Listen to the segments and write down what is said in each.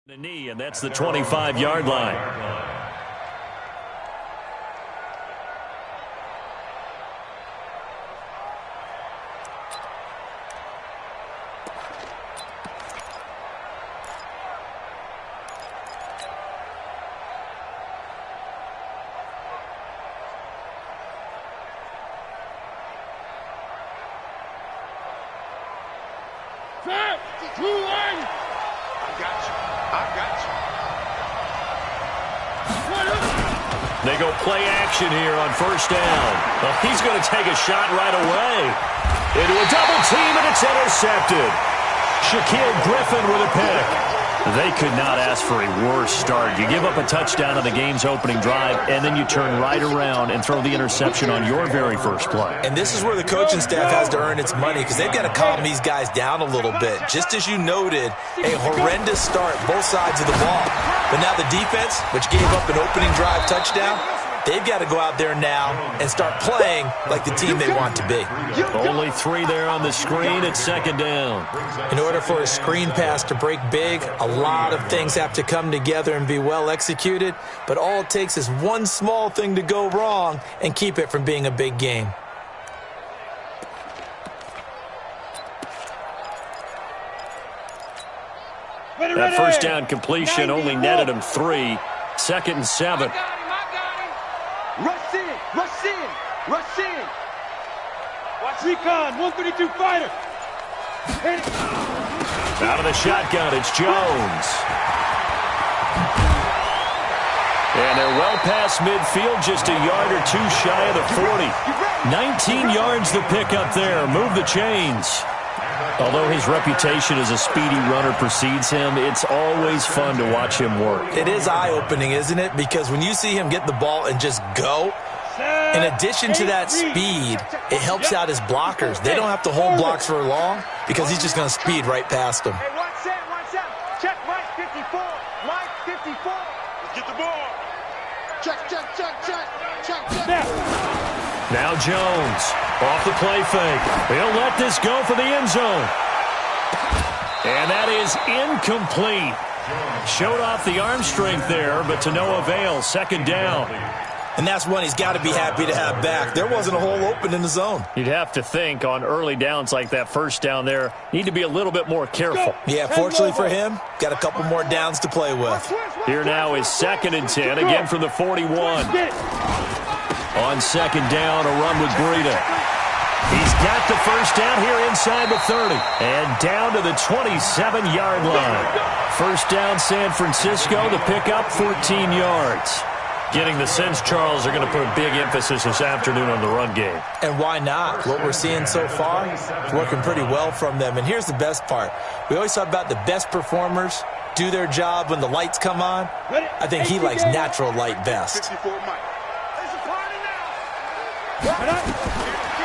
The knee, and that's the 25-yard line. They go play action here on first down. Well, he's going to take a shot right away. Into a double team, and it's intercepted. Shaquille Griffin with a pick. They could not ask for a worse start. You give up a touchdown on the game's opening drive, and then you turn right around and throw the interception on your very first play. And this is where the coaching staff has to earn its money, because they've got to calm these guys down a little bit. Just as you noted, a horrendous start both sides of the ball. But now the defense, which gave up an opening drive touchdown, they've got to go out there now and start playing like the team they want to be. Only 3 there on the screen at second down. In order for a screen pass to break big, a lot of things have to come together and be well executed, but all it takes is one small thing to go wrong and keep it from being a big game. That first down completion only netted him 3. 2nd and 7. Rush in, rush in, rush in. Watch recon, 132 fighter. Out of the shotgun, it's Jones. And they're well past midfield, just a yard or 2 shy of the 40. 19 yards the pick up there. Move the chains. Although his reputation as a speedy runner precedes him, it's always fun to watch him work. It is eye-opening, isn't it? Because when you see him get the ball and just go, in addition to that speed, it helps out his blockers. They don't have to hold blocks for long because he's just going to speed right past them. Hey, watch out. Check Mike 54. Mike 54. Let's get the ball. Check. Now Jones, off the play fake. He'll let this go for the end zone. And that is incomplete. Showed off the arm strength there, but to no avail. 2nd down. And that's one he's got to be happy to have back. There wasn't a hole open in the zone. You'd have to think on early downs like that first down there, need to be a little bit more careful. Yeah, fortunately for him, got a couple more downs to play with. Here now is 2nd and 10, again from the 41. On 2nd down, a run with Breida. He's got the first down here inside the 30. And down to the 27-yard line. First down, San Francisco. The pickup, 14 yards. Getting the sense Charles are going to put a big emphasis this afternoon on the run game. And why not? What we're seeing so far is working pretty well from them. And here's the best part. We always talk about the best performers do their job when the lights come on. I think he likes natural light best.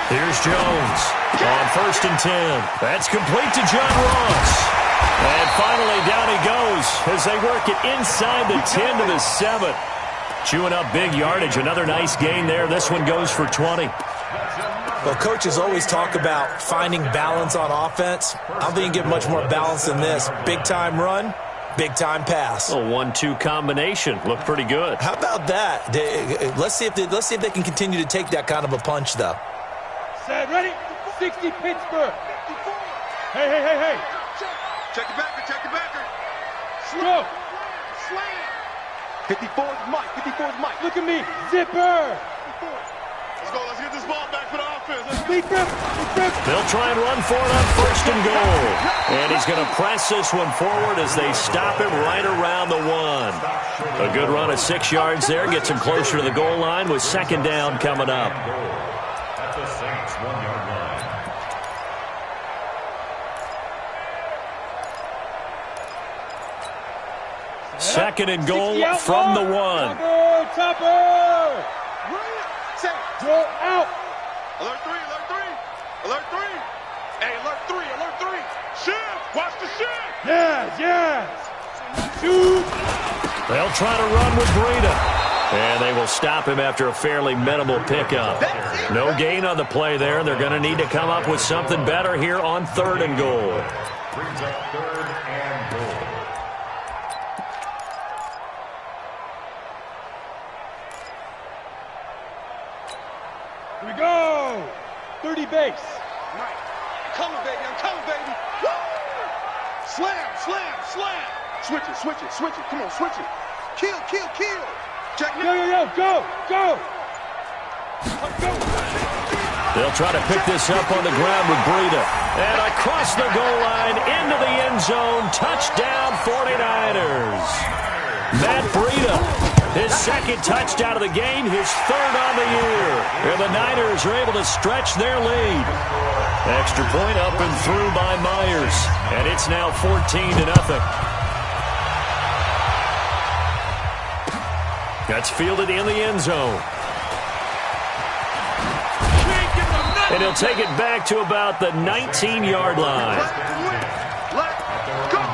Here's Jones on 1st and 10. That's complete to John Ross. And finally down he goes as they work it inside the 10 to the 7. Chewing up big yardage. Another nice gain there. This one goes for 20. Well, coaches always talk about finding balance on offense. I don't think you can get much more balance than this. Big-time run, big-time pass. A 1-2 combination. Looked pretty good. How about that? Let's see if they can continue to take that kind of a punch, though. Set, ready? 60 Pittsburgh. Hey. Check the backer. Slow. 54's Mike. Look at me. Zipper. Let's get this ball back for the offense. Big grip. They'll try and run for it on 1st and goal. And he's going to press this one forward as they stop him right around the 1. A good run of 6 yards there. Gets him closer to the goal line with 2nd down coming up. At the Saints' 1-yard line. Second and goal from the 1. Topper. Go out. Alert 3. Hey, alert 3. Shift. Watch the shift. Yes. Shoot. They'll try to run with Breida. And they will stop him after a fairly minimal pickup. No gain on the play there. They're going to need to come up with something better here on 3rd and goal. Brings up 3rd and goal. Here we go. 30 base. Mike. I'm coming, baby. I'm coming, baby. Woo! Slam, slam, slam. Switch it, switch it, switch it. Come on, switch it. Kill, kill, kill. Check. Yo, go, go. Go. They'll try to pick this up on the ground with Breida. And across the goal line, into the end zone. Touchdown, 49ers. Matt Breida, his second touchdown of the game, his third on the year. And the Niners are able to stretch their lead. Extra point up and through by Myers. And it's now 14-0. That's fielded in the end zone. And he'll take it back to about the 19-yard line. Let's go.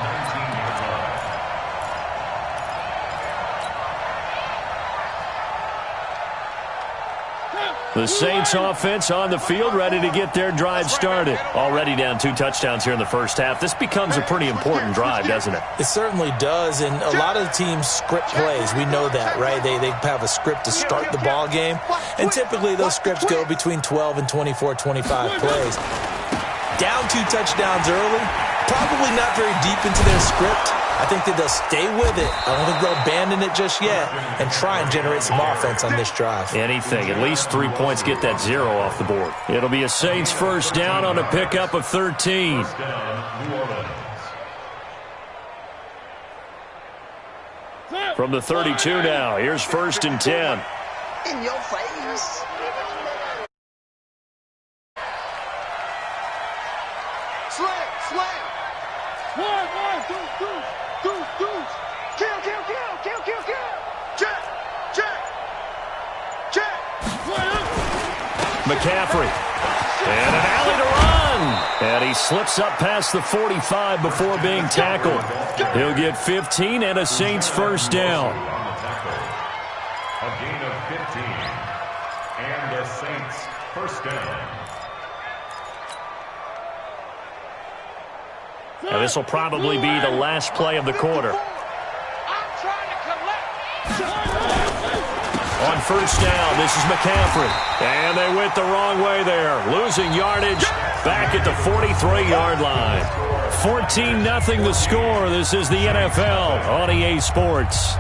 The Saints offense on the field, ready to get their drive started. Already down 2 touchdowns here in the first half. This becomes a pretty important drive, doesn't it? It certainly does, and a lot of the teams script plays. We know that, right? They have a script to start the ball game, and typically those scripts go between 12 and 24, 25 plays. Down 2 touchdowns early, probably not very deep into their script. I think that they'll stay with it. I don't think they'll abandon it just yet and try and generate some offense on this drive. Anything. At least 3 points, get that 0 off the board. It'll be a Saints first down on a pickup of 13. From the 32 now, here's 1st and 10. In your face. Slam, slam. One, deuce. Kill. Check. McCaffrey. And an alley to run. And he slips up past the 45 before being tackled. He'll get 15 and a Saints first down. A gain of 15. And the Saints first down. Now this will probably be the last play of the quarter. On first down, this is McCaffrey. And they went the wrong way there. Losing yardage back at the 43-yard line. 14-0 the score. This is the NFL on EA Sports.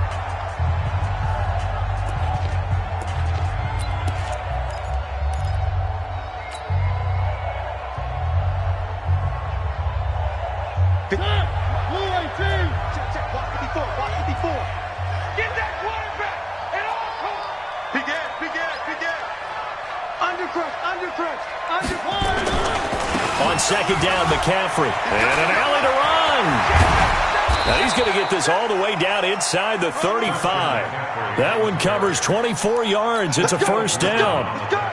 On second down, McCaffrey. And an alley to run. Now he's going to get this all the way down inside the 35. That one covers 24 yards. It's a first down.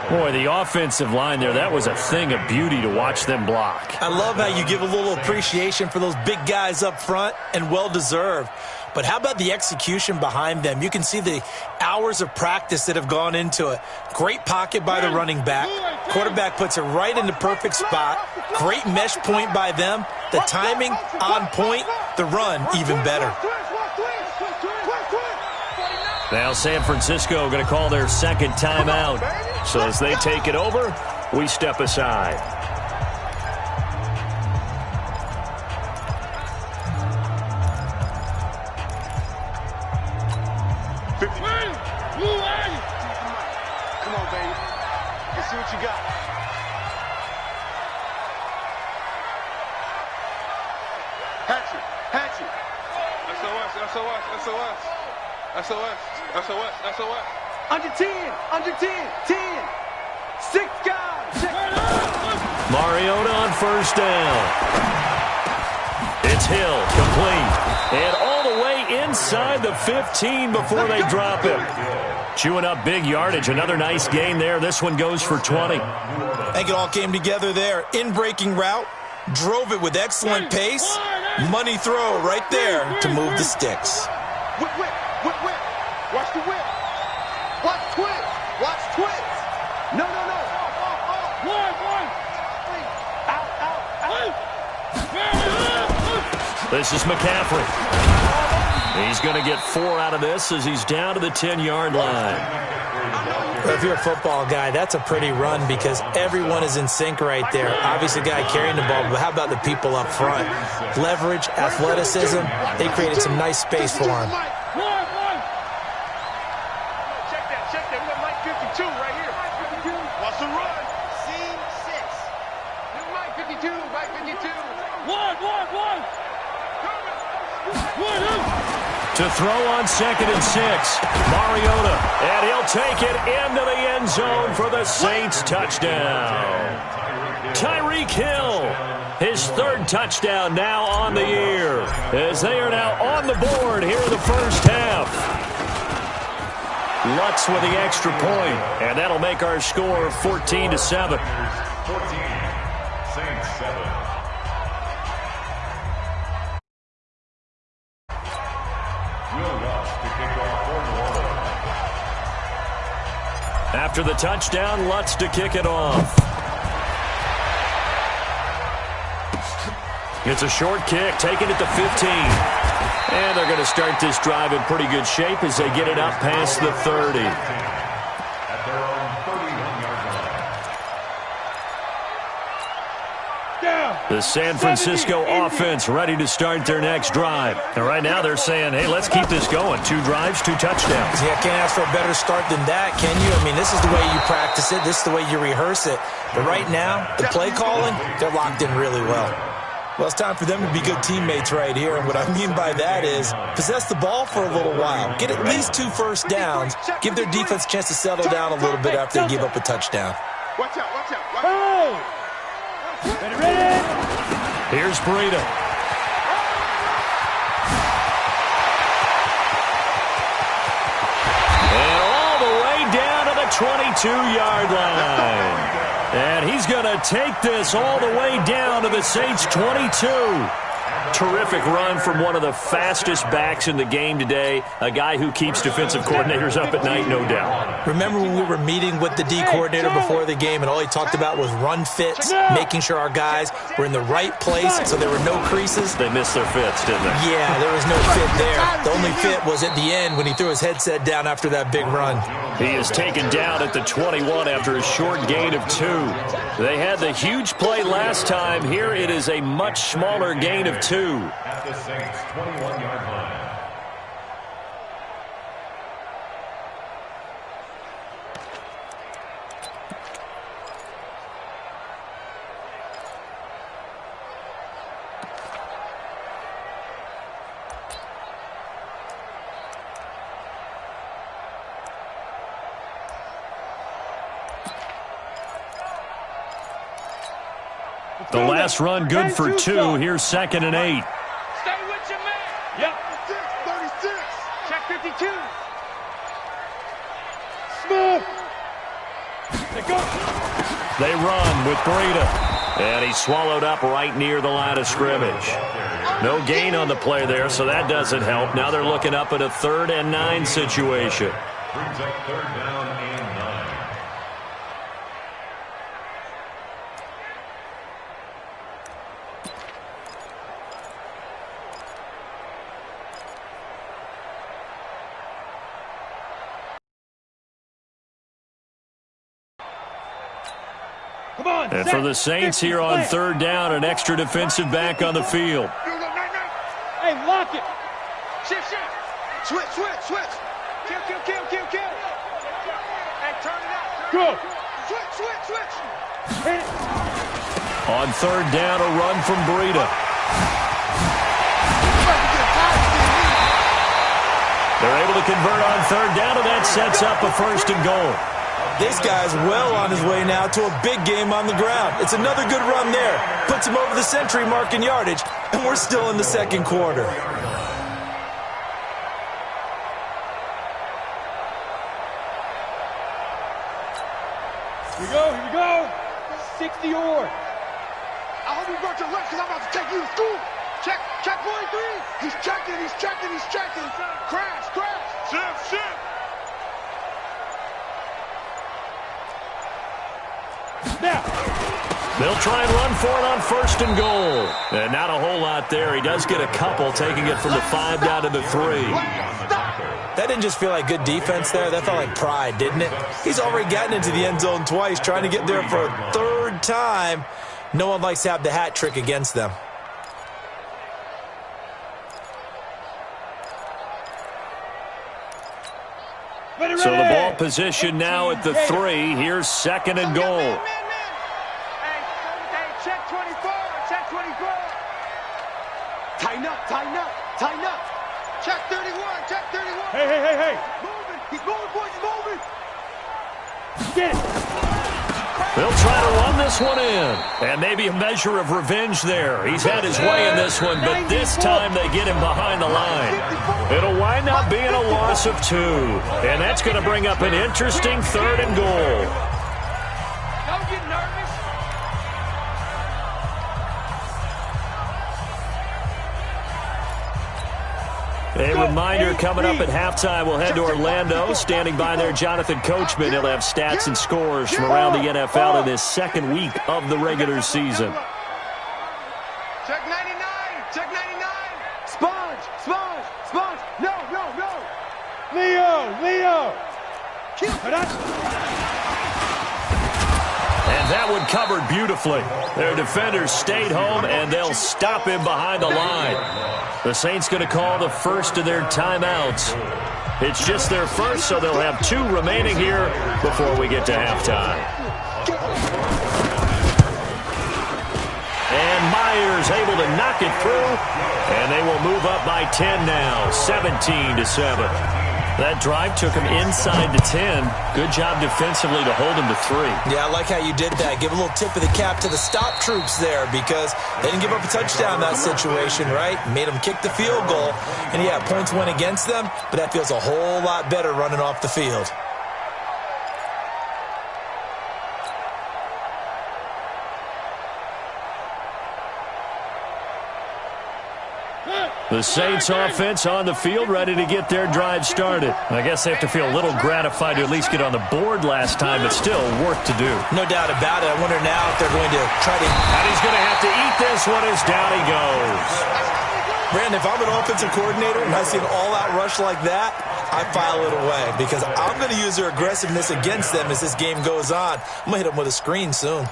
Boy, the offensive line there, that was a thing of beauty to watch them block. I love how you give a little appreciation for those big guys up front, and well-deserved. But how about the execution behind them? You can see the hours of practice that have gone into it. Great pocket by the running back. Quarterback puts it right in the perfect spot. Great mesh point by them. The timing on point. The run even better. Now San Francisco going to call their second timeout. So as they take it over, we step aside. Come on, baby. Let's see what you got. Hatchet. SOS. Under 10. 10. 6 guys. Mariota on first down. It's Hill, complete. And all the way inside the 15 before they drop him. Chewing up big yardage. Another nice gain there. This one goes for 20. I think it all came together there. In-breaking route. Drove it with excellent pace. Money throw right there to move the sticks. Whip. Watch the whip. Watch twist. No. One. Out. This is McCaffrey. He's going to get 4 out of this as he's down to the 10-yard line. Well, if you're a football guy, that's a pretty run because everyone is in sync right there. Obviously, the guy carrying the ball, but how about the people up front? Leverage, athleticism, they created some nice space for him. Check that. We got Mike 52 right here. Watch the run. Scene 6. Mike 52, Mike 52. One. To throw on 2nd and 6. Mariota, and he'll take it into the end zone for the Saints touchdown. Tyreek Hill, his 3rd touchdown now on the year, as they are now on the board here in the first half. Lutz with the extra point, and that'll make our score 14-7. 14, Saints 7. After the touchdown, Lutz to kick it off. It's a short kick, taking it to 15. And they're going to start this drive in pretty good shape as they get it up past the 30. At their own 31-yard line. The San Francisco offense ready to start their next drive. And right now they're saying, hey, let's keep this going. 2 drives, 2 touchdowns. Yeah, can't ask for a better start than that, can you? I mean, this is the way you practice it. This is the way you rehearse it. But right now, the play calling, they're locked in really well. Well, it's time for them to be good teammates right here. And what I mean by that is possess the ball for a little while. Get at least 2 first downs. Give their defense a chance to settle down a little bit after they give up a touchdown. Watch out. Ready? Here's Breida. And all the way down to the 22-yard line. And he's going to take this all the way down to the Saints' 22. Terrific run from one of the fastest backs in the game today, a guy who keeps defensive coordinators up at night, no doubt. Remember when we were meeting with the D coordinator before the game and all he talked about was run fits, making sure our guys were in the right place so there were no creases? They missed their fits, didn't they? Yeah, there was no fit there. The only fit was at the end when he threw his headset down after that big run. He is taken down at the 21 after a short gain of 2. They had the huge play last time. Here it is a much smaller gain of 2. At the Saints' 21-yard line. The last run good for 2. Here's 2nd and 8. Stay with your man. Yep. 36. Check 52. Smith. They run with Breida. And he's swallowed up right near the line of scrimmage. No gain on the play there, so that doesn't help. Now they're looking up at a 3rd and 9 situation. Brings up 3rd down and 9. And for the Saints here on 3rd down, an extra defensive back on the field. Hey, lock it. Shift. Switch. Kill. Hey, turn it out. Go. Switch. Hit it. On 3rd down, a run from Breida. They're able to convert on 3rd down, and that sets up a 1st and goal. This guy's well on his way now to a big game on the ground. It's another good run there. Puts him over the century mark in yardage, and we're still in the 2nd quarter. Here we go. 60 or. I hope you brought your lunch because I'm about to take you to school. Check 43. He's checking. Crash. Shift. Now. They'll try and run for it on 1st and goal. And not a whole lot there. He does get a couple, taking it from the 5 down to the 3. Stop. That didn't just feel like good defense there. That felt like pride, didn't it? He's already gotten into the end zone twice, trying to get there for a third time. No one likes to have the hat trick against them. So the ball position now at the 3. Here's 2nd and goal. Hey, check 24, check 24. Tighten up, tighten up, tighten up. Check 31, check 31. Hey. Moving. He's moving, boys, he's moving. Get it. They'll try to run this one in. And maybe a measure of revenge there. He's had his way in this one, but this time they get him behind the line. It'll wind up being a loss of 2. And that's going to bring up an interesting 3rd and goal. Don't get nervous. A reminder, coming up at halftime, we'll head to Orlando. Standing by there, Jonathan Coachman. He'll have stats and scores from around the NFL in this 2nd week of the regular season. Check 99, check 99. Sponge. No. Leo. And that one covered beautifully. Their defenders stayed home, and they'll stop him behind the line. The Saints going to call the first of their timeouts. It's just their first, so they'll have 2 remaining here before we get to halftime. And Myers able to knock it through, and they will move up by 10 now, 17-7. That drive took him inside the 10. Good job defensively to hold him to 3. Yeah, I like how you did that. Give a little tip of the cap to the stop troops there because they didn't give up a touchdown in that situation, right? Made them kick the field goal. And, yeah, points went against them, but that feels a whole lot better running off the field. The Saints offense on the field, ready to get their drive started. I guess they have to feel a little gratified to at least get on the board last time, but still work to do. No doubt about it. I wonder now if they're going to try to... And he's going to have to eat this one as down he goes. Brandon, if I'm an offensive coordinator and I see an all-out rush like that, I file it away because I'm going to use their aggressiveness against them as this game goes on. I'm going to hit them with a screen soon.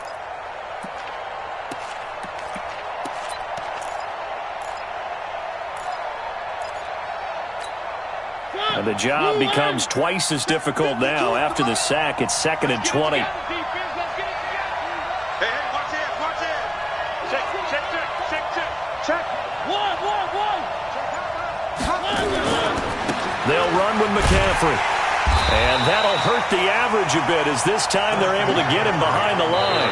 And the job becomes twice as difficult now. After the sack, it's 2nd and 20. Hey, watch it. Check. One. They'll run with McCaffrey. And that'll hurt the average a bit as this time they're able to get him behind the line.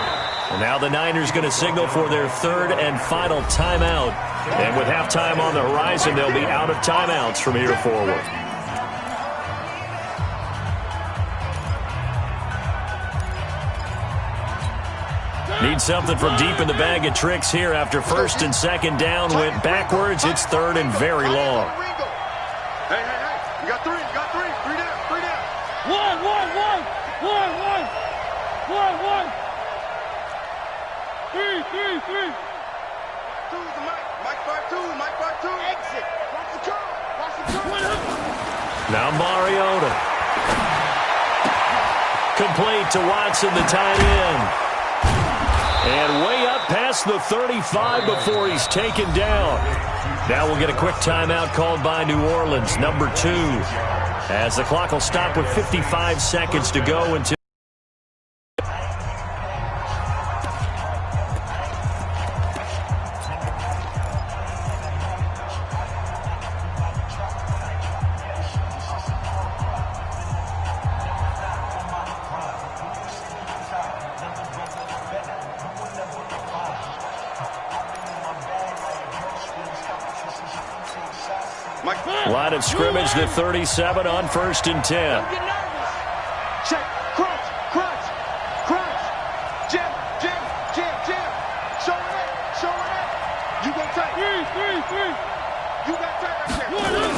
And now the Niners going to signal for their 3rd and final timeout. And with halftime on the horizon, they'll be out of timeouts from here forward. Need something from deep in the bag of tricks here after 1st and 2nd down went backwards. It's 3rd and very long. Hey. You got 3. Three down. One. Three. Two's the Mike 5-2. Exit. Watch the curl. Now Mariota. Complete to Watson, the tight end. And way up past the 35 before he's taken down. Now we'll get a quick timeout called by New Orleans, number 2. As the clock will stop with 55 seconds to go until... Line of scrimmage, the 37 on 1st and 10. Check. Crunch. Jam. Show it up. You got tight. Three. You got tight right there.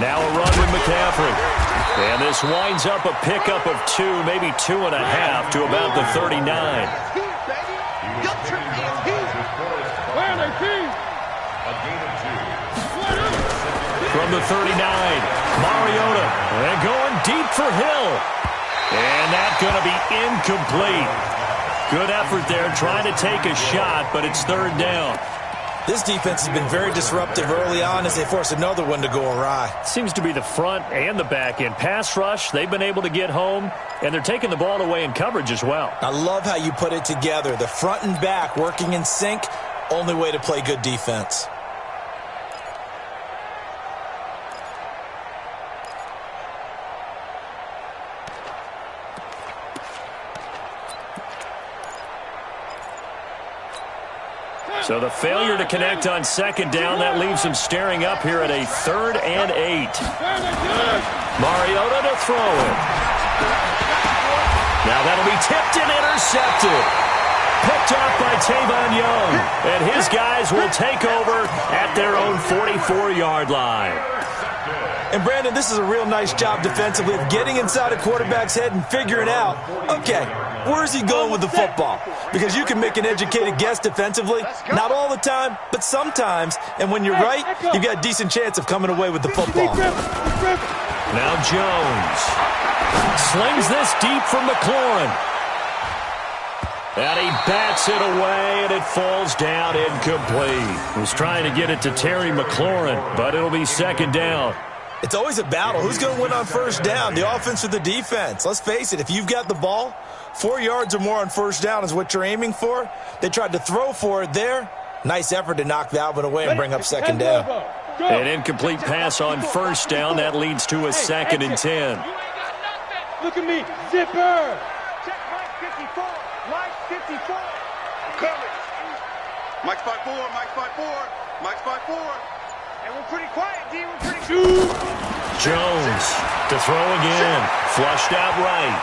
Now a run with McCaffrey. And this winds up a pickup of 2, maybe 2.5 to about the 39. Here, baby. Your trick is here. Where are they? A gain of 2. From the 39, Mariota, and going deep for Hill. And that's going to be incomplete. Good effort there trying to take a shot, but it's third down. This defense has been very disruptive early on as they force another one to go awry. Seems to be the front and the back end. Pass rush, they've been able to get home, and they're taking the ball away in coverage as well. I love how you put it together. The front and back working in sync, only way to play good defense. So the failure to connect on second down, that leaves them staring up here at a 3rd and 8. Mariota to throw it. Now that'll be tipped and intercepted. Picked off by Tavon Young. And his guys will take over at their own 44-yard line. And, Brandon, this is a real nice job defensively of getting inside a quarterback's head and figuring out, okay, where is he going with the football? Because you can make an educated guess defensively. Not all the time, but sometimes. And when you're right, you've got a decent chance of coming away with the football. Now Jones slings this deep from McLaurin. And he bats it away, and it falls down incomplete. He was trying to get it to Terry McLaurin, but it'll be second down. It's always a battle. Who's going to win on first down, the offense or the defense? Let's face it, if you've got the ball, 4 yards or more on first down is what you're aiming for. They tried to throw for it there. Nice effort to knock that one away and bring up second down. An incomplete pass on first down. That leads to a 2nd and 10. Look at me, zipper. Check Mike 54. Mike 54. I'm coming. Mike's 5'4", Mike's 5'4", Mike's 5'4". And we're pretty quiet, D. We're pretty Jones to throw again. Flushed out right.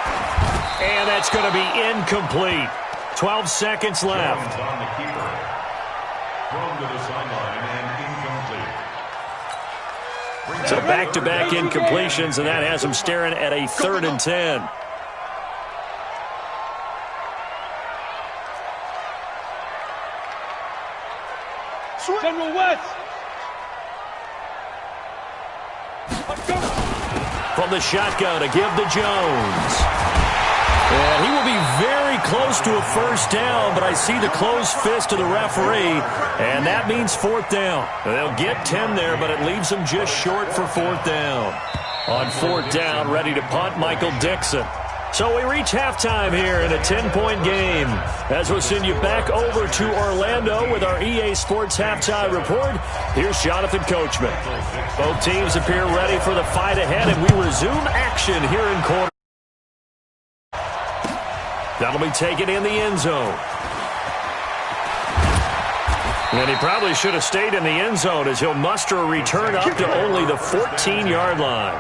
And that's going to be incomplete. 12 seconds left. Jones on the keeper. Thrown to the sideline and incomplete. So back-to-back incompletions, and that has them staring at a 3rd and 10. General West. From the shotgun to give to Jones. And he will be very close to a first down, but I see the closed fist of the referee, and that means 4th down. They'll get 10 there, but it leaves them just short for 4th down. On 4th down, ready to punt, Michael Dixon. So we reach halftime here in a 10-point game. As we'll send you back over to Orlando with our EA Sports Halftime Report, here's Jonathan Coachman. Both teams appear ready for the fight ahead, and we resume action here in quarter. That'll be taken in the end zone. And he probably should have stayed in the end zone as he'll muster a return up to only the 14-yard line.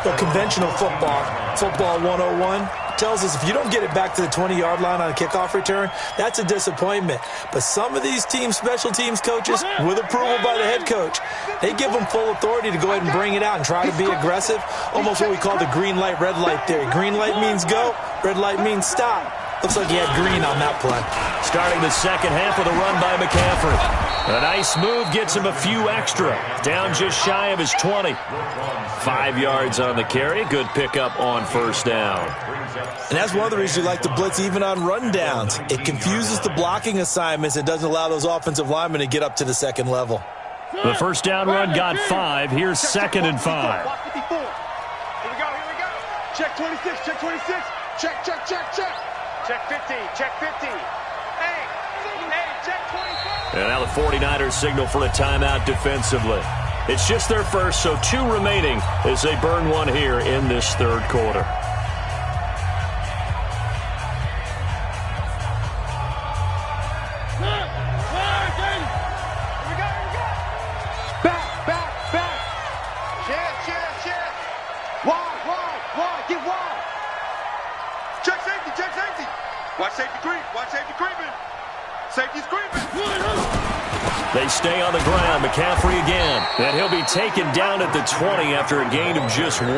The conventional football 101, tells us if you don't get it back to the 20-yard line on a kickoff return, that's a disappointment. But some of these teams, special teams coaches, with approval by the head coach, they give them full authority to go ahead and bring it out and try to be aggressive, almost what we call the green light, red light theory. Green light means go, red light means stop. Looks like he had green on that play. Starting the second half with a run by McCaffrey. A nice move gets him a few extra. Down just shy of his 20. 5 yards on the carry. Good pickup on first down. And that's one of the reasons we like to blitz even on rundowns. It confuses the blocking assignments and doesn't allow those offensive linemen to get up to the second level. The first down run got 5. Here's 2nd and 5. Here we go. Check 26, check 26. Check. Check 50. Check 50. Hey, check 24. And now the 49ers signal for a timeout defensively. It's just their first, so 2 remaining as they burn one here in this third quarter. Back. Check. Wide. Get wide. Check safety. Watch safety creeping. Safety's creeping. They stay on the ground. McCaffrey again. And he'll be taken down at the 20 after a gain of just 1.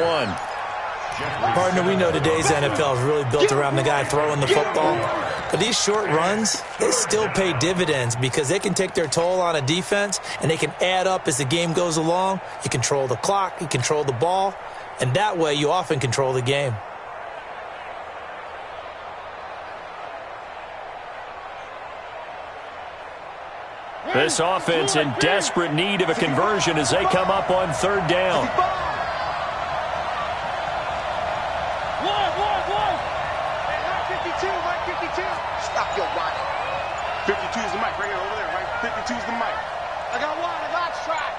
Partner, we know today's NFL is really built around the guy throwing the football. But these short runs, they still pay dividends because they can take their toll on a defense and they can add up as the game goes along. You control the clock, you control the ball, and that way you often control the game. This offense in desperate need of a conversion as they come up on third down. Stop your whining. 52 is the mic right here, over there, right? 52 is the mic. I got one, I got strike.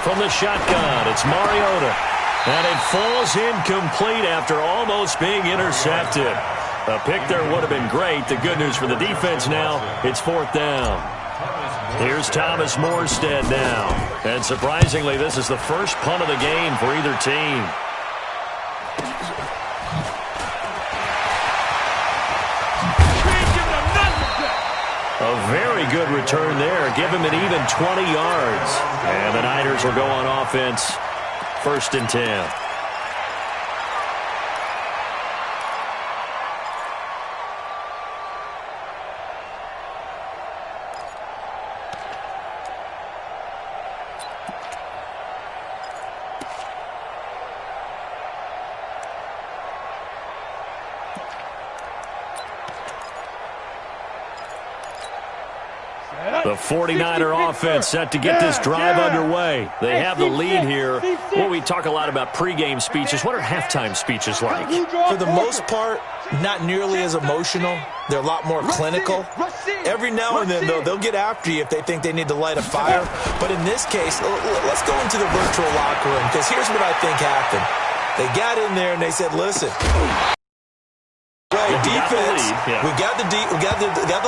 From the shotgun, it's Mariota. And it falls incomplete after almost being intercepted. A pick there would have been great. The good news for the defense now, it's fourth down. Here's Thomas Morstead now. And surprisingly, this is the first punt of the game for either team. A very good return there. Give him an even 20 yards. And the Niners will go on offense. First and 10. The 49er offense set to get this drive underway. They have the lead here. Well, we talk a lot about pregame speeches. What are halftime speeches like? For the most part, not nearly as emotional. They're a lot more clinical. Every now and then, though, they'll get after you if they think they need to light a fire. But in this case, let's go into the virtual locker room, because here's what I think happened. They got in there and they said, listen, defense, we got the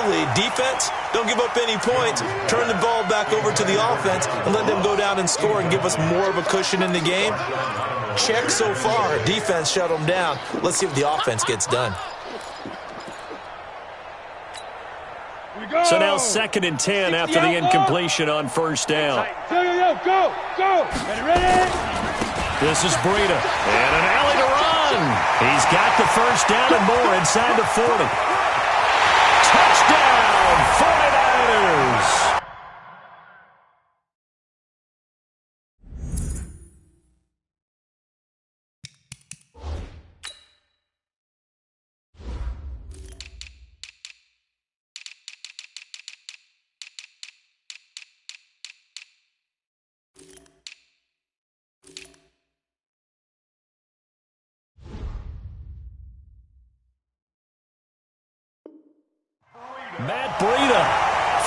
lead. Defense, don't give up any points. Turn the ball back over to the offense and let them go down and score and give us more of a cushion in the game. Check so far. Defense shut them down. Let's see if the offense gets done. So now second and 10 after the incompletion on first down. Go. Ready? This is Breida. And an alley to run. He's got the first down and more inside the 40. Touchdown, 49ers. Matt Breida,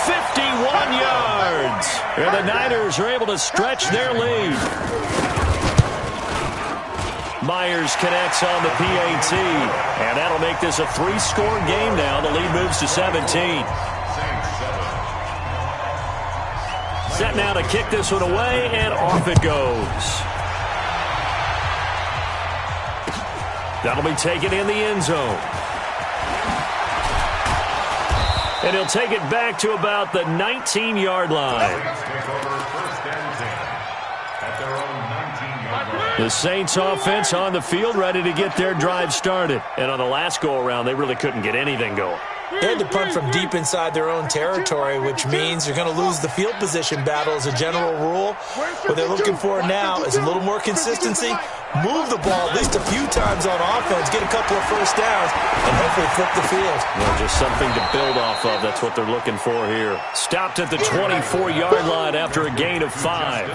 51 yards. And the Niners are able to stretch their lead. Myers connects on the PAT. And that'll make this a 3-score game now. The lead moves to 17. Set now to kick this one away, and off it goes. That'll be taken in the end zone. And he'll take it back to about the 19-yard line. The Saints offense on the field, ready to get their drive started. And on the last go-around, they really couldn't get anything going. They had to punt from deep inside their own territory, which means you're going to lose the field position battle as a general rule. What they're looking for now is a little more consistency, move the ball at least a few times on offense, get a couple of first downs, and hopefully flip the field. Well, just something to build off of. That's what they're looking for here. Stopped at the 24-yard line after a gain of 5.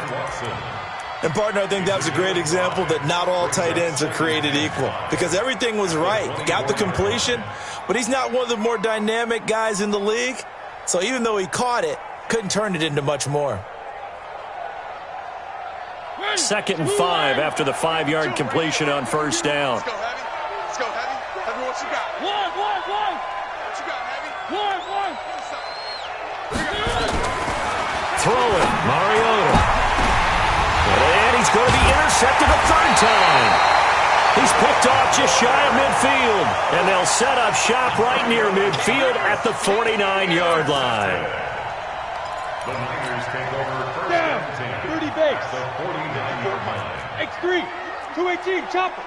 And, partner, I think that was a great example that not all tight ends are created equal, because everything was right. Got the completion, but he's not one of the more dynamic guys in the league. So even though he caught it, couldn't turn it into much more. 2nd and 5 after the 5-yard completion on first down. Let's go, Heavy. Let's go, Heavy. Heavy, what you got? One. What you got, Heavy? One. Throwing, Mariota. And he's going to be intercepted a third time. He's picked off just shy of midfield. And they'll set up shop right near midfield at the 49-yard line. The Niners take over first and 10. 30 base. The 49-yard line. X3, 218, chopper.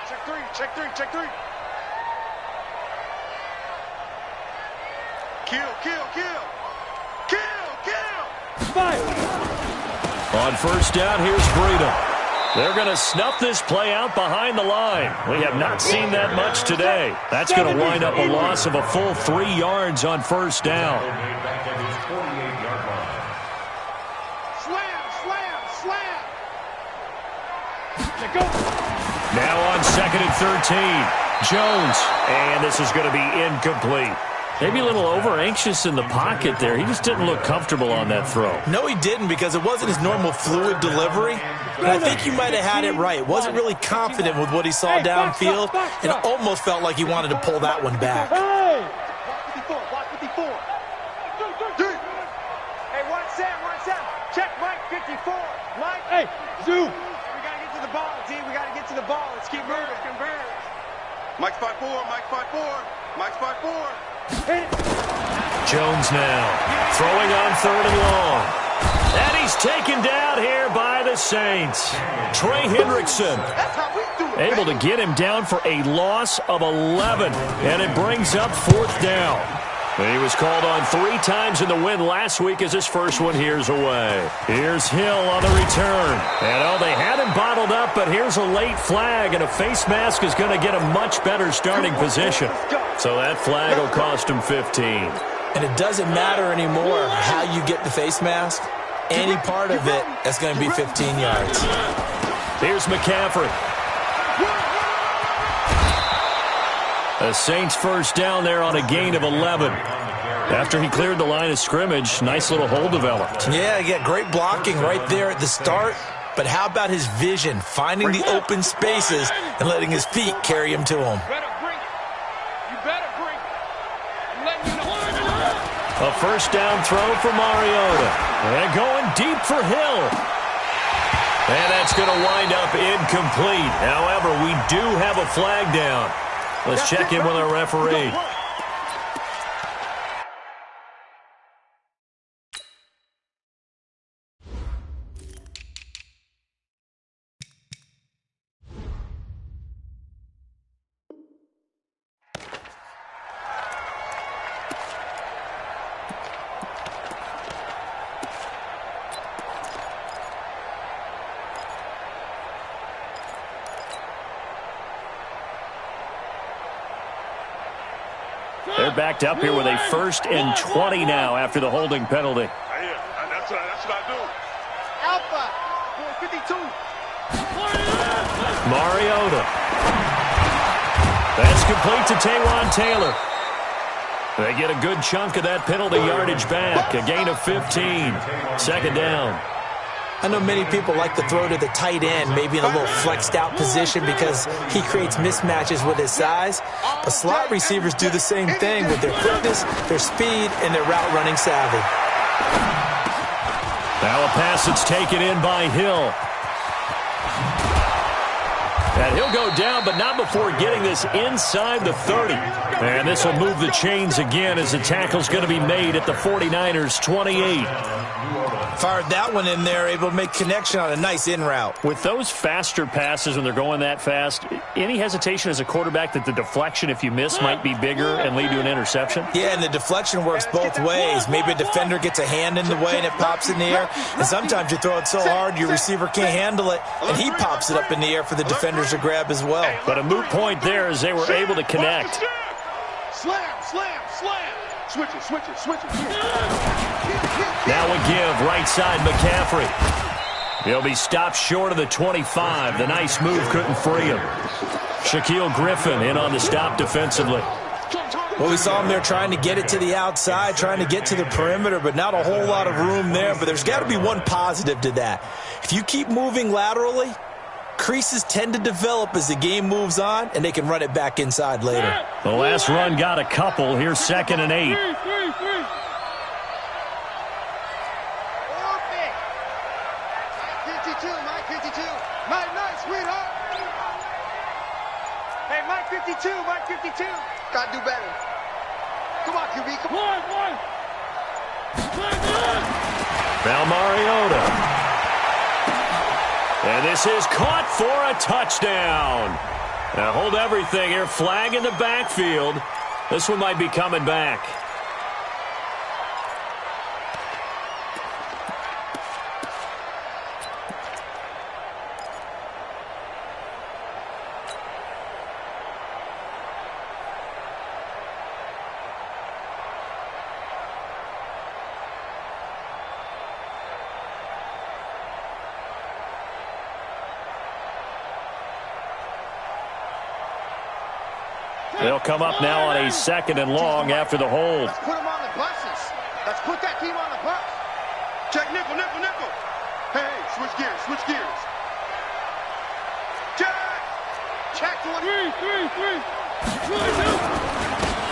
Check three, check three, check three. Kill, kill, kill. Kill, kill. Fire. On first down, here's Breida. They're going to snuff this play out behind the line. We have not seen that much today. That's going to wind up a loss of a full 3 yards on first down. Slam, slam, slam. Let go. Now on 2nd and 13. Jones. And this is going to be incomplete. Maybe a little over-anxious in the pocket there. He just didn't look comfortable on that throw. No, he didn't, because it wasn't his normal fluid delivery. And I think he might have had it right. Wasn't really confident with what he saw downfield, and almost felt like he wanted to pull that one back. Hey! Block 54. Hey, watch Sam. Check Mike 54. Mike. Hey, Zoo. We got to get to the ball, D. We got to get to the ball. Let's keep moving. Convert. Mike's 5-4. Mike's 5-4. Mike's 5-4. Jones now throwing on 3rd and long. And he's taken down here by the Saints. Trey Hendrickson That's how we do it. able to get him down for a loss of 11. And it brings up 4th down. He was called on 3 times in the win last week as his first one here's away. Here's Hill on the return. And they had him bottled up, but here's a late flag, and a face mask is going to get a much better starting position. So that flag will cost him 15. And it doesn't matter anymore how you get the face mask. Any part of it, that's going to be 15 yards. Here's McCaffrey. The Saints first down there on a gain of 11. After he cleared the line of scrimmage, nice little hole developed. Yeah, great blocking right there at the start. But how about his vision, finding the open spaces and letting his feet carry him to him? You better bring it. I'm letting you know. A first down throw for Mariota. And going deep for Hill. And that's going to wind up incomplete. However, we do have a flag down. Let's check in with our referee. They're backed up here with a 1st and 20 now after the holding penalty. That's what I do. Alpha, 52. Mariota. That's complete to Taywan Taylor. They get a good chunk of that penalty yardage back. A gain of 15. 2nd down. I know many people like to throw to the tight end, maybe in a little flexed out position because he creates mismatches with his size. But slot receivers do the same thing with their quickness, their speed, and their route running savvy. Now a pass that's taken in by Hill. And he'll go down, but not before getting this inside the 30. And this will move the chains again as the tackle's going to be made at the 49ers' 28. Fired that one in there, able to make connection on a nice in route. With those faster passes when they're going that fast, any hesitation as a quarterback that the deflection, if you miss, might be bigger and lead to an interception? Yeah, and the deflection works both ways. Maybe a defender gets a hand in the way and it pops in the air. And sometimes you throw it so hard your receiver can't handle it, and he pops it up in the air for the defenders to grab as well. But a moot point there as they were able to connect. Slam, slam, slam. Switch it. Now a give, right side McCaffrey. He'll be stopped short of the 25. The nice move couldn't free him. Shaquille Griffin in on the stop defensively. Well, we saw him there trying to get it to the outside, trying to get to the perimeter, but not a whole lot of room there. But there's got to be one positive to that. If you keep moving laterally, creases tend to develop as the game moves on, and they can run it back inside later. The last run got a couple. Here's 2nd and 8. Mike 52. Mike, nice, sweetheart. Hey, Mike 52. Gotta do better. Come on, QB, come on. Now Mariota. And this is caught for a touchdown. Now hold everything here. Flag in the backfield. This one might be coming back. They'll come up now on a 2nd and long after the hold. Let's put them on the buses. Let's put that team on the bus. Check nickel, nickel, nickel. Hey, switch gears, switch gears. Check. Check 1, 3.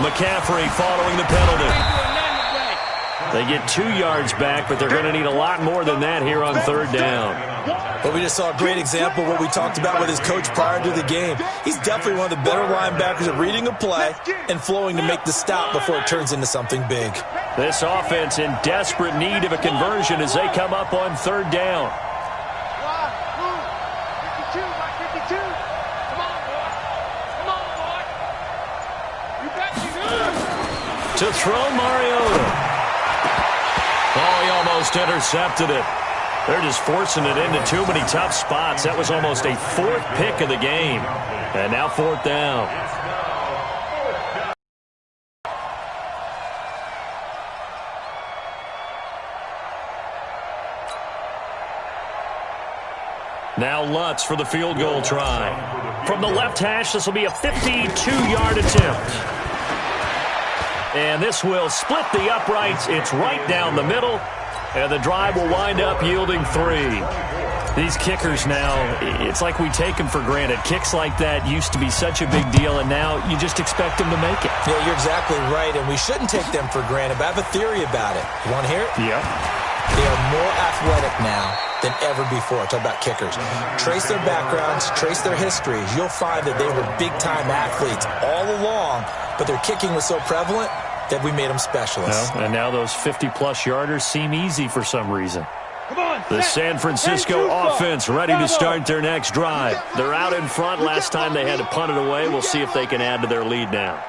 McCaffrey following the penalty. They get 2 yards back, but they're going to need a lot more than that here on 3rd down. But we just saw a great example of what we talked about with his coach prior to the game. He's definitely one of the better linebackers at reading a play and flowing to make the stop before it turns into something big. This offense in desperate need of a conversion as they come up on 3rd down. 52, Mike 52. Come on, boy. Come on, boy. You bet you do. To throw Mariota. Oh, he almost intercepted it. They're just forcing it into too many tough spots. That was almost a 4th pick of the game. And now 4th down. Now Lutz for the field goal try. From the left hash, this will be a 52-yard attempt. And this will split the uprights. It's right down the middle. And the drive will wind up yielding 3. These kickers now, it's like we take them for granted. Kicks like that used to be such a big deal, and now you just expect them to make it. Yeah, you're exactly right, and we shouldn't take them for granted. But I have a theory about it. You want to hear it? Yep. They are more athletic now than ever before. Talk about kickers. Trace their backgrounds, trace their histories. You'll find that they were big-time athletes all along, but their kicking was so prevalent that we made them specialists. Well, and now those 50-plus yarders seem easy for some reason. The San Francisco offense ready to start their next drive. They're out in front. Last time they had to punt it away. We'll see if they can add to their lead now.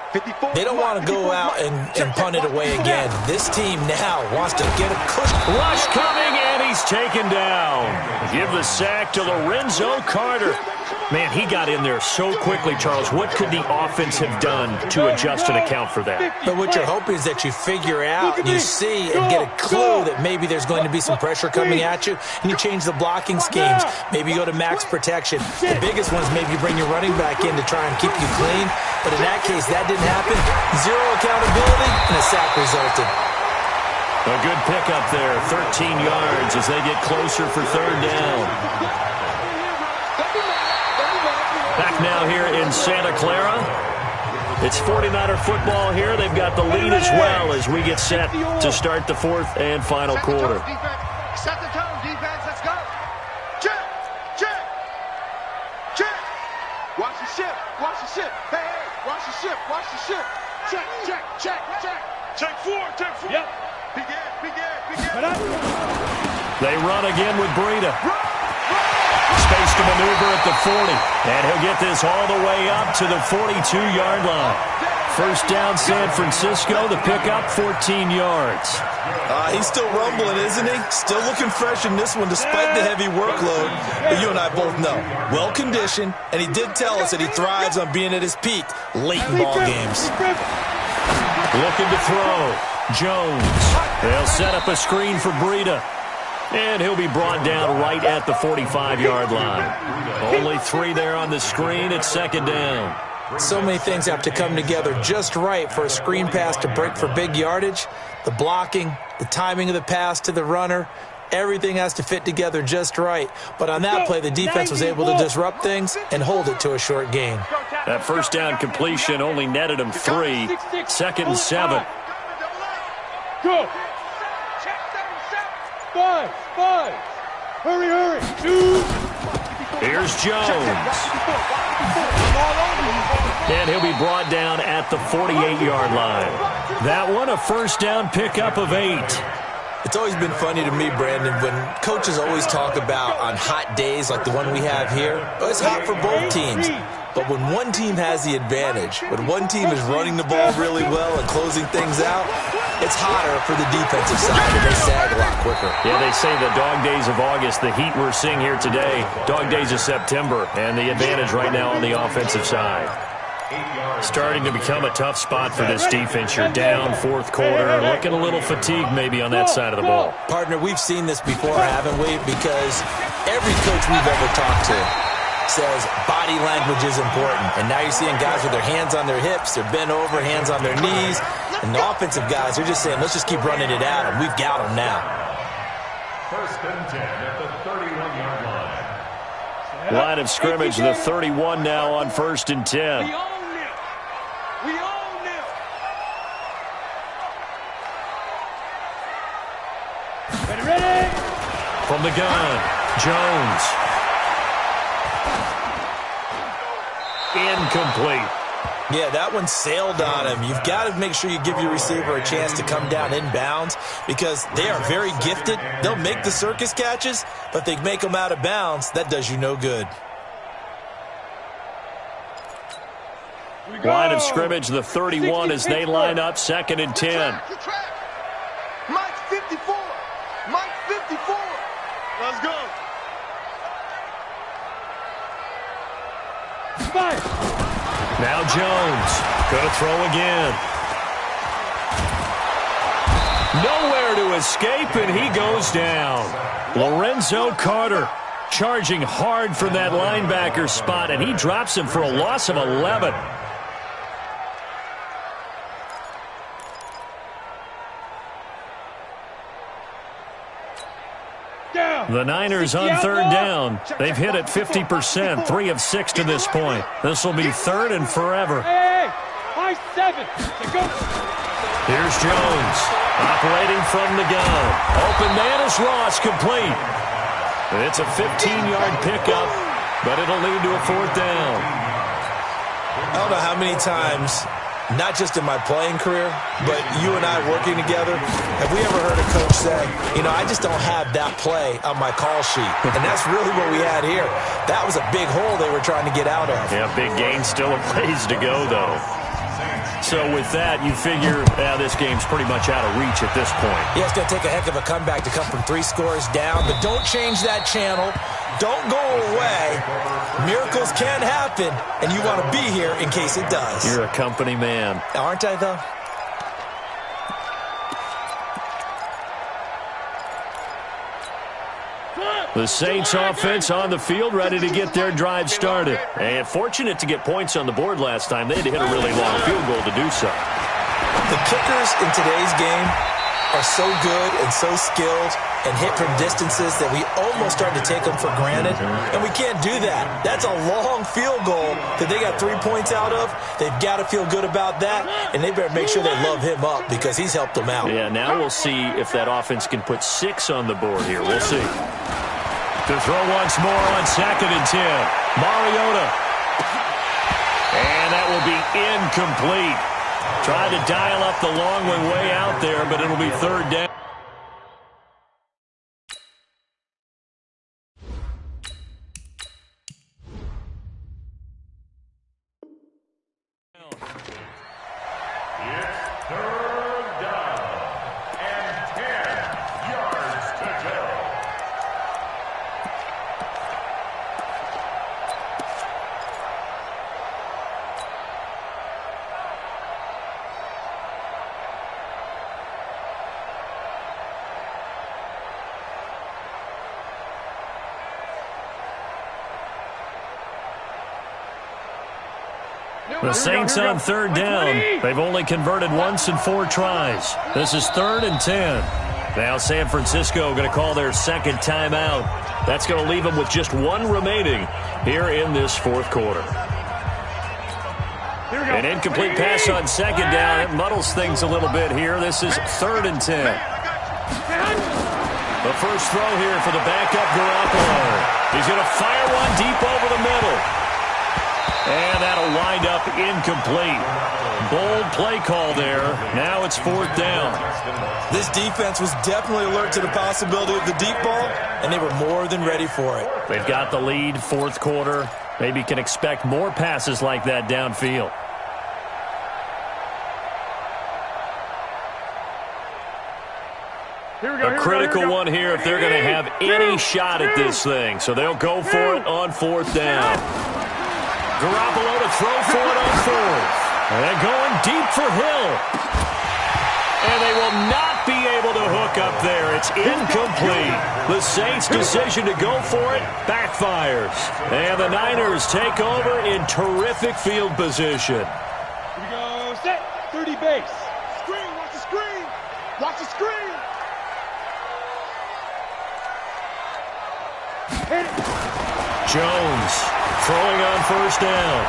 They don't want to go out and punt it away again. This team now wants to get a cushion. Rush coming, and he's taken down. Give the sack to Lorenzo Carter. Man, he got in there so quickly, Charles. What could the offense have done to adjust and account for that? But what you're hoping is that you figure out and you see and get a clue that maybe there's going to be some pressure coming at you, and you change the blocking schemes. Maybe you go to max protection. The biggest one is maybe you bring your running back in to try and keep you clean. But in that case, that didn't happen. 0 accountability, and a sack resulted. A good pickup there, 13 yards as they get closer for 3rd down. Back now here in Santa Clara. It's 49er football here. They've got the lead as well as we get set to start the 4th and final quarter. Set the tone, defense. Let's go. Check, check, check. Watch the ship, watch the ship. Hey, hey, watch the ship, watch the ship. Check, check, check, check. Check 4, check 4. Yep. Big air. They run again with Breida. Space to maneuver at the 40. And he'll get this all the way up to the 42-yard line. 1st down, San Francisco. The pickup, 14 yards. He's still rumbling, isn't he? Still looking fresh in this one despite the heavy workload. But you and I both know, well-conditioned, and he did tell us that he thrives on being at his peak late in ball games. Looking to throw. Jones. They'll set up a screen for Breida. And he'll be brought down right at the 45-yard line. Only 3 there on the screen. It's 2nd down. So many things have to come together just right for a screen pass to break for big yardage. The blocking, the timing of the pass to the runner, everything has to fit together just right. But on that play, the defense was able to disrupt things and hold it to a short gain. That 1st down completion only netted him 3. 2nd and 7. Go. 5. Hurry. 2. Here's Jones. And he'll be brought down at the 48-yard line. That one, a 1st down pickup of 8. The It's always been funny to me, Brandon, when coaches always talk about on hot days like the one we have here, it's hot for both teams. But when one team has the advantage, when one team is running the ball really well and closing things out, it's hotter for the defensive side, and they sag a lot quicker. Yeah, they say the dog days of August, the heat we're seeing here today, dog days of September, and the advantage right now on the offensive side. Starting to become a tough spot for this defense. You're down fourth quarter, looking a little fatigued maybe on that side of the ball. Partner, we've seen this before, haven't we? Because every coach we've ever talked to says body language is important. And now you're seeing guys with their hands on their hips, they're bent over, hands on their knees. And the offensive guys, they're just saying, let's just keep running it at them. We've got them now. First and 10 at the 31-yard line. Line of scrimmage, the 31 now on first and 10. We own them. Ready? From the gun, Jones. Incomplete. Yeah, that one sailed on him. You've got to make sure you give your receiver a chance to come down inbounds because they are very gifted. They'll make the circus catches, but if they make them out of bounds, that does you no good. Line of scrimmage, the 31 as they line up, second and 10. Mike 54. Mike 54. Let's go. Now Jones, going to throw again. Nowhere to escape, and he goes down. Lorenzo Carter charging hard from that linebacker spot, and he drops him for a loss of 11. The Niners on third down. They've hit it 50%, 3 of 6 to this point. This will be third and forever. Hey, 7. Here's Jones, operating from the gun. Open man is Ross, complete. It's a 15-yard pickup, but it'll lead to a fourth down. I don't know how many times, not just in my playing career, but you and I working together, have we ever heard a coach say, you know, I just don't have that play on my call sheet. And that's really what we had here. That was a big hole they were trying to get out of. Yeah, big gain, still a ways to go, though. So with that, you figure this game's pretty much out of reach at this point. Yeah, it's going to take a heck of a comeback to come from 3 scores down, but don't change that channel. Don't go away. Miracles can happen, and you want to be here in case it does. You're a company man. Aren't I, though? The Saints offense on the field, ready to get their drive started. And fortunate to get points on the board last time. They had to hit a really long field goal to do so. The kickers in today's game are so good and so skilled and hit from distances that we almost start to take them for granted. And we can't do that. That's a long field goal that they got 3 points out of. They've got to feel good about that, and they better make sure they love him up because he's helped them out. Yeah, now we'll see if that offense can put 6 on the board here. We'll see. To throw once more on second and 10. Mariota. And that will be incomplete. Tried to dial up the long one way out there, but it'll be third down. It's third down and 10 yards to go. The Saints on third down. They've only converted once in 4 tries. This is third and 10. Now San Francisco going to call their second timeout. That's going to leave them with just 1 remaining here in this fourth quarter. An incomplete pass on second down. It muddles things a little bit here. This is third and 10. The first throw here for the backup Garoppolo. He's going to fire one deep over the middle. And that'll wind up incomplete. Bold play call there. Now it's 4th down. This defense was definitely alert to the possibility of the deep ball, and they were more than ready for it. They've got the lead, 4th quarter. Maybe can expect more passes like that downfield. A critical one here if they're going to have any shot at this thing. So they'll go for it on 4th down. Garoppolo to throw for it on 4th. And going deep for Hill. And they will not be able to hook up there. It's incomplete. The Saints' decision to go for it backfires. And the Niners take over in terrific field position. Here we go, set, 30 base. Screen, watch the screen. Watch the screen. Hit it. Jones throwing on 1st down.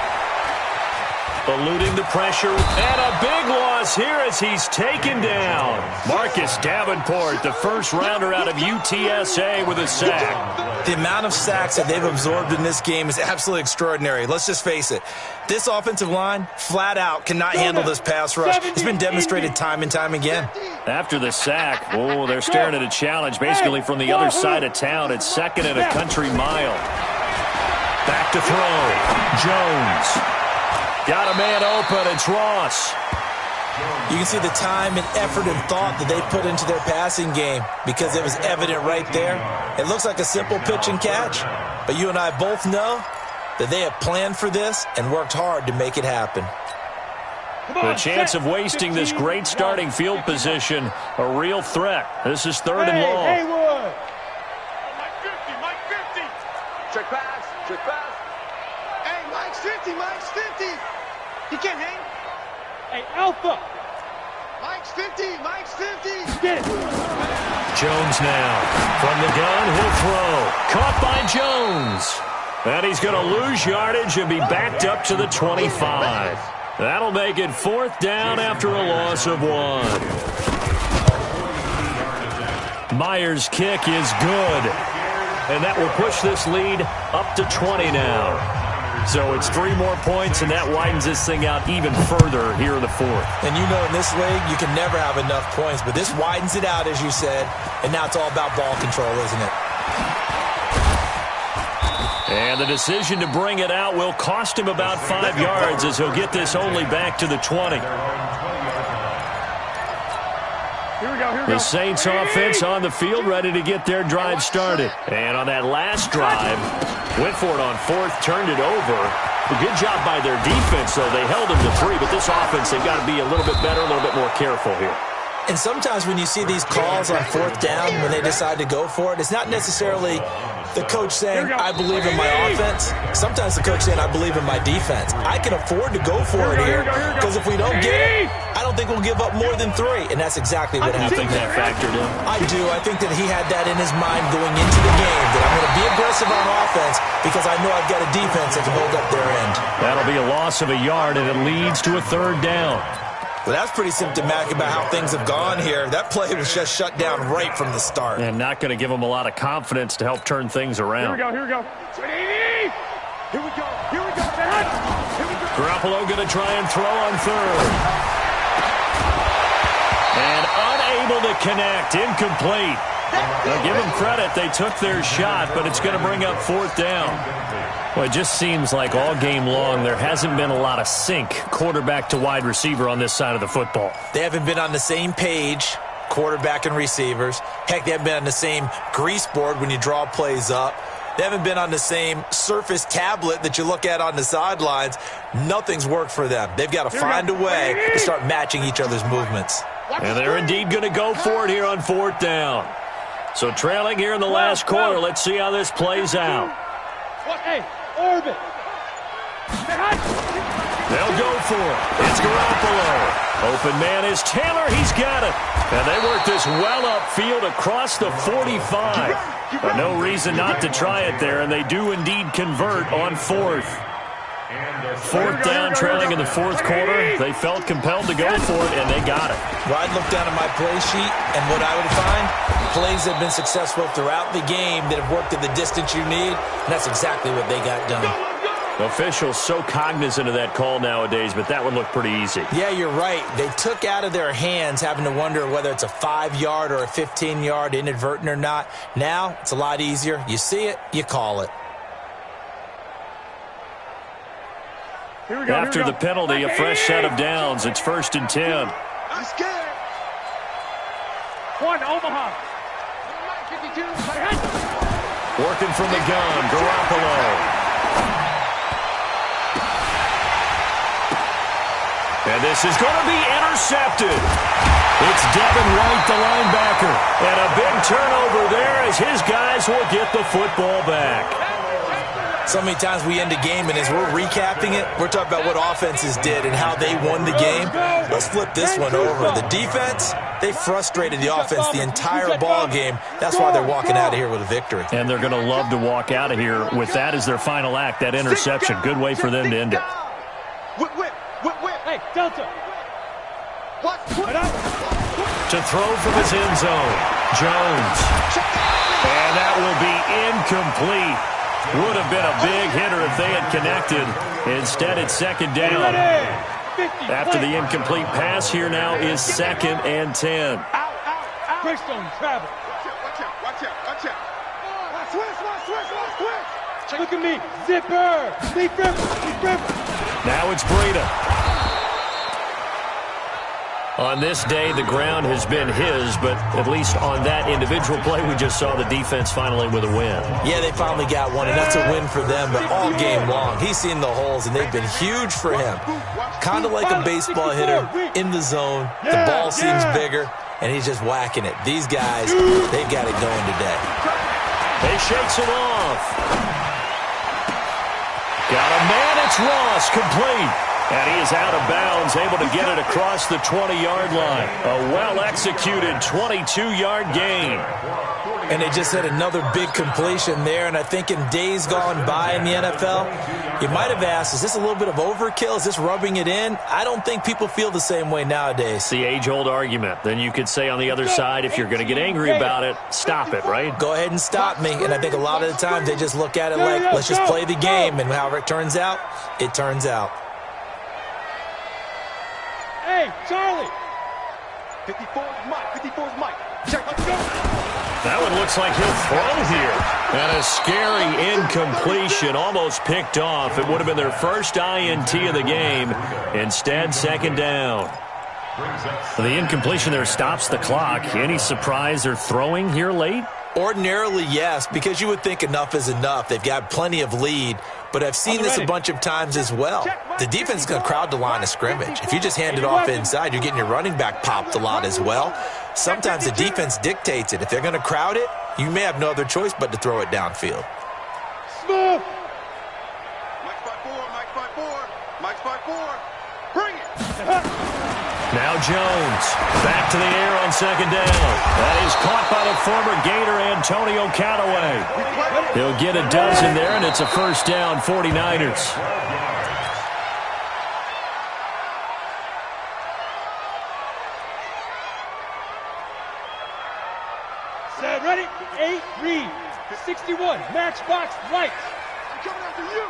Eluding the pressure, and a big loss here as he's taken down. Marcus Davenport, the first rounder out of UTSA with a sack. The amount of sacks that they've absorbed in this game is absolutely extraordinary. Let's just face it. This offensive line, flat out, cannot handle this pass rush. It's been demonstrated time and time again. After the sack, they're staring at a challenge basically from the other side of town. It's 2nd and a country mile. Back to throw. Jones. Got a man open. It's Ross. You can see the time and effort and thought that they put into their passing game because it was evident right there. It looks like a simple pitch and catch, but you and I both know that they have planned for this and worked hard to make it happen. The chance of wasting this great starting field position, a real threat. This is 3rd and long. Haywood. Mike 50. Check pass. Check pass. Hey, Mike's 50. Mike's 50. He can't hang. Hey, Alpha. Mike's 50. Mike's 50. Get it. Jones now. From the gun, he'll throw. Caught by Jones. And he's going to lose yardage and be backed up to the 25. That'll make it 4th down after a loss of 1. Myers' kick is good. And that will push this lead up to 20 now. So it's 3 more points, and that widens this thing out even further here in the 4th. And you know in this league, you can never have enough points, but this widens it out, as you said, and now it's all about ball control, isn't it? And the decision to bring it out will cost him about 5 yards as he'll get this only back to the 20. Here we go. The Saints offense on the field ready to get their drive started. And on that last drive, went for it on 4th, turned it over. A good job by their defense, though. They held them to 3, but this offense, they've got to be a little bit better, a little bit more careful here. And sometimes when you see these calls on 4th down, when they decide to go for it, it's not necessarily the coach saying, I believe in my offense. Sometimes the coach saying, I believe in my defense. I can afford to go for it here because if we don't get it, I don't think we'll give up more than 3. And that's exactly what happened. You think that factored in? I do. I think that he had that in his mind going into the game, that I'm going to be aggressive on offense because I know I've got a defense that can hold up their end. That'll be a loss of a yard, and it leads to a 3rd down. Well, that's pretty symptomatic about how things have gone here. That play was just shut down right from the start. And not going to give them a lot of confidence to help turn things around. Here we go. Here we go. Here we go. Here we go. Garoppolo going to try and throw on 3rd. And unable to connect. Incomplete. Now, give them credit. They took their shot, but it's going to bring up 4th down. Well, it just seems like all game long there hasn't been a lot of sync quarterback to wide receiver on this side of the football. They haven't been on the same page, quarterback and receivers. Heck, they haven't been on the same grease board when you draw plays up. They haven't been on the same Surface tablet that you look at on the sidelines. Nothing's worked for them. They've got to find a way to start matching each other's movements. And they're indeed going to go for it here on 4th down. So trailing here in the last quarter, let's see how this plays out. Hey, Orbit. They'll go for it. It's Garoppolo. Open man is Taylor. He's got it. And they work this well upfield across the 45. No reason not to try it there, and they do indeed convert on 4th. 4th down, trailing in the 4th quarter. They felt compelled to go for it, and they got it. Well, I'd look down at my play sheet, and what I would find, plays that have been successful throughout the game that have worked at the distance you need, and that's exactly what they got done. Officials so cognizant of that call nowadays, but that would look pretty easy. Yeah, you're right. They took out of their hands having to wonder whether it's a 5-yard or a 15-yard, inadvertent or not. Now, it's a lot easier. You see it, you call it. Here we go, After the penalty, a fresh set of downs. It's 1st and 10. I'm scared. One, Omaha. 52. Working from the gun, Garoppolo. And this is going to be intercepted. It's Devin White, the linebacker. And a big turnover there as his guys will get the football back. So many times we end a game, and as we're recapping it, we're talking about what offenses did and how they won the game. Let's flip this one over. The defense, they frustrated the offense the entire ball game. That's why they're walking out of here with a victory. And they're going to love to walk out of here with that as their final act, that interception. Good way for them to end it. Whip. Hey, Delta. To throw from his end zone, Jones. And that will be incomplete. Would have been a big hitter if they had connected. Instead, it's 2nd down. After the incomplete pass, here now is 2nd and 10. Greystone travel. Watch out. Switch. Look at me. Zipper. Deep river. Now it's Breida. On this day, the ground has been his, but at least on that individual play, we just saw the defense finally with a win. Yeah, they finally got one, and that's a win for them, but all game long, he's seen the holes, and they've been huge for him. Kind of like a baseball hitter in the zone. The ball seems bigger, and he's just whacking it. These guys, they've got it going today. He shakes it off. Got a man, it's Ross, complete. And he is out of bounds, able to get it across the 20-yard line. A well-executed 22-yard gain. And they just had another big completion there, and I think in days gone by in the NFL, you might have asked, is this a little bit of overkill? Is this rubbing it in? I don't think people feel the same way nowadays. It's the age-old argument. Then you could say on the other side, if you're going to get angry about it, stop it, right? Go ahead and stop me. And I think a lot of the times they just look at it like, let's just play the game, and however it turns out, it turns out. Hey, Charlie. 54's Mike. Check, let's go. That one looks like he'll throw here. And a scary incompletion, almost picked off. It would have been their first INT of the game. Instead, 2nd down. The incompletion there stops the clock. Any surprise they're throwing here late? Ordinarily, yes, because you would think enough is enough. They've got plenty of lead, but I've seen this a bunch of times as well. The defense is going to crowd the line of scrimmage. If you just hand it off inside, you're getting your running back popped a lot as well. Sometimes the defense dictates it. If they're going to crowd it, you may have no other choice but to throw it downfield. Smooth. Mike's 5-4. Bring it. Now Jones, back to the air on 2nd down. That is caught by the former Gator Antonio Callaway. He'll get a dozen there, and it's a 1st down, 49ers. Set, ready? 8, read. 61, matchbox, lights. I'm coming after you.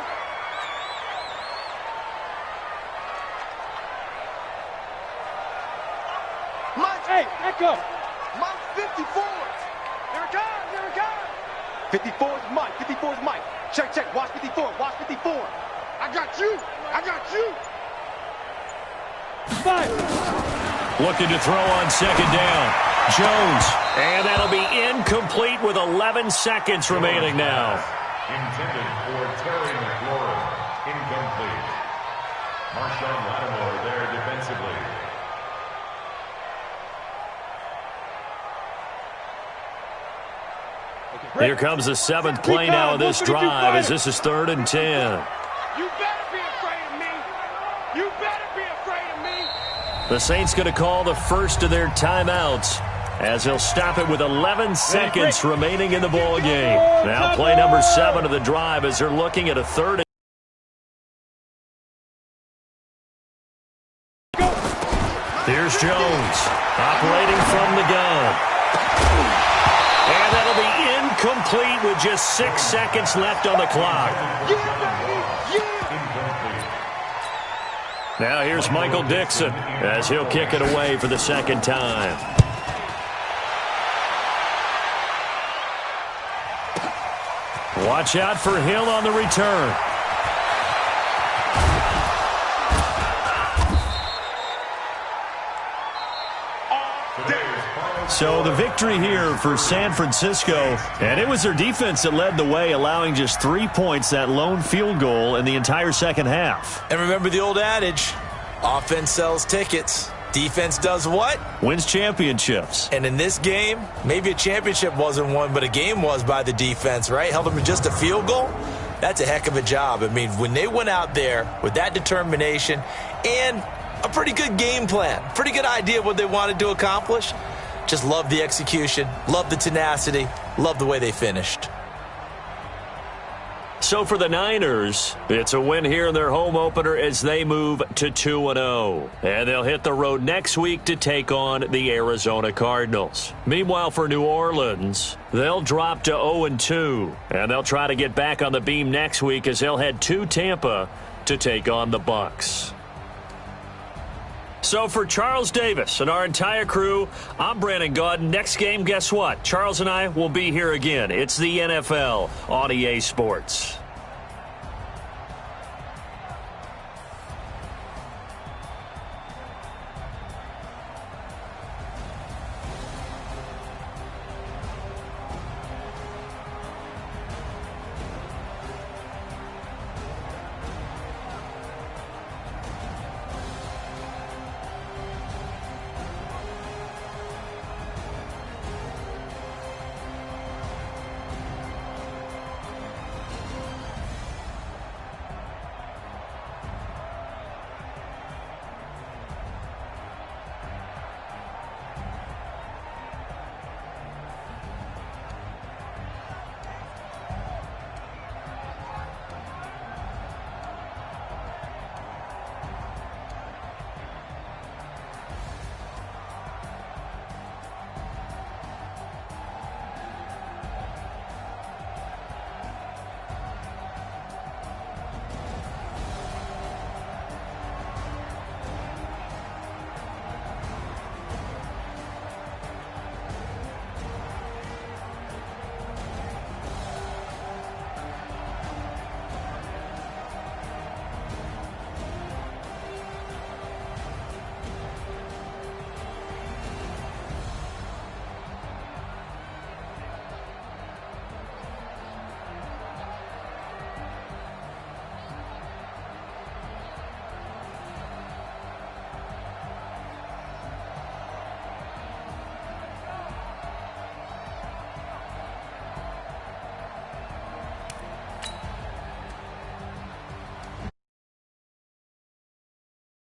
Hey, echo. Mike 54. Here it comes. 54's Mike. Check. Watch 54. I got you. 5. Looking to throw on 2nd down. Jones. And that'll be incomplete with 11 seconds remaining now. Intended for Terry McLaurin. Incomplete. Marshawn Lattimore there defensively. Here comes the 7th play now of this drive as this is 3rd and 10. You better be afraid of me. The Saints going to call the first of their timeouts as he'll stop it with 11 seconds remaining in the ball game. Now play number 7 of the drive as they're looking at a 3rd. Here's Jones operating from the gun. And that'll be incomplete with just 6 seconds left on the clock. Now here's Michael Dixon as he'll kick it away for the second time. Watch out for Hill on the return. So the victory here for San Francisco, and it was their defense that led the way, allowing just 3 points, that lone field goal in the entire second half. And remember the old adage, offense sells tickets. Defense does what? Wins championships. And in this game, maybe a championship wasn't won, but a game was by the defense, right? Held them to just a field goal. That's a heck of a job. I mean, when they went out there with that determination and a pretty good game plan, pretty good idea of what they wanted to accomplish, just love the execution, love the tenacity, love the way they finished. So for the Niners, it's a win here in their home opener as they move to 2-0. And they'll hit the road next week to take on the Arizona Cardinals. Meanwhile, for New Orleans, they'll drop to 0-2. And they'll try to get back on the beam next week as they'll head to Tampa to take on the Bucs. So for Charles Davis and our entire crew, I'm Brandon Gaudin. Next game, guess what? Charles and I will be here again. It's the NFL on EA Sports.